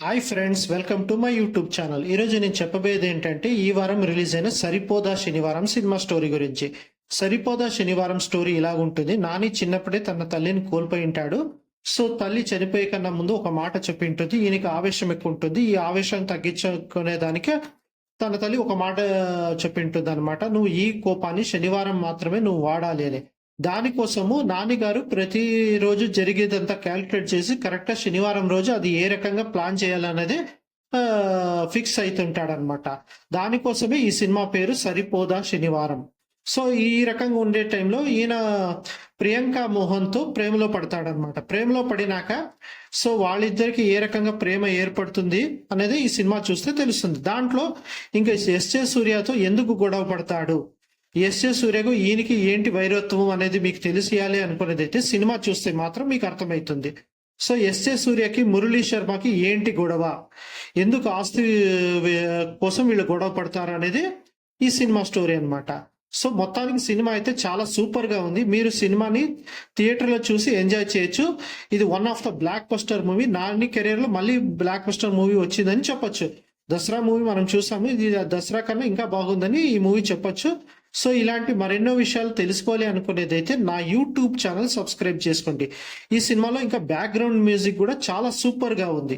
Hi friends, welcome to my YouTube channel. ఈరోజు నేను చెప్పబోయేది ఏంటంటే ఈ వారం రిలీజ్ అయిన సరిపోదా శనివారం సినిమా స్టోరీ గురించి. సరిపోదా శనివారం స్టోరీ ఇలాగుంటుంది. నాని చిన్నప్పుడే తన తల్లిని కోల్పోయి ఉంటాడు. సో తల్లి చనిపోయే కన్నా ముందు ఒక మాట చెప్పి ఉంటుంది. ఈయనకి ఆవేశం ఎక్కువ ఉంటుంది. ఈ ఆవేశం తగ్గించుకునేదానికి తన తల్లి ఒక మాట చెప్పి ఉంటుంది అనమాట. నువ్వు ఈ కోపాన్ని శనివారం మాత్రమే నువ్వు వాడాలి అని. దానికోసము నాన్నగారు ప్రతిరోజు జరిగేదంతా క్యాలిక్యులేట్ చేసి కరెక్ట్గా శనివారం రోజు అది ఏ రకంగా ప్లాన్ చేయాలనేది ఫిక్స్ అవుతుంటాడనమాట. దానికోసమే ఈ సినిమా పేరు సరిపోదా శనివారం. సో ఈ రకంగా ఉండే టైంలో ఈయన ప్రియాంక మోహన్తో ప్రేమలో పడతాడనమాట. ప్రేమలో పడినాక సో వాళ్ళిద్దరికి ఏ రకంగా ప్రేమ ఏర్పడుతుంది అనేది ఈ సినిమా చూస్తే తెలుస్తుంది. దాంట్లో ఇంకా ఎస్జే సూర్యతో ఎందుకు గొడవ పడతాడు, ఎస్జే సూర్యకు ఈయనకి ఏంటి వైరత్వం అనేది మీకు తెలిసియాలి అనుకునేది అయితే సినిమా చూస్తే మాత్రం మీకు అర్థమవుతుంది. సో ఎస్జే సూర్యకి మురళీ శర్మకి ఏంటి గొడవ, ఎందుకు ఆస్తి కోసం వీళ్ళు గొడవ పడతారు అనేది ఈ సినిమా స్టోరీ అనమాట. సో మొత్తానికి సినిమా అయితే చాలా సూపర్ గా ఉంది. మీరు సినిమాని థియేటర్లో చూసి ఎంజాయ్ చేయొచ్చు. ఇది one of the block buster movie. Nani career లో మళ్ళీ బ్లాక్ బస్టర్ మూవీ వచ్చిందని చెప్పొచ్చు. దసరా మూవీ మనం చూసాము, ఇది దసరా కన్నా ఇంకా బాగుందని ఈ మూవీ చెప్పొచ్చు. సో ఇలాంటి మరెన్నో విషయాలు తెలుసుకోవాలి అనుకునేది అయితే నా యూట్యూబ్ ఛానల్ సబ్స్క్రైబ్ చేసుకోండి. ఈ సినిమాలో ఇంకా బ్యాక్గ్రౌండ్ మ్యూజిక్ కూడా చాలా సూపర్ గా ఉంది.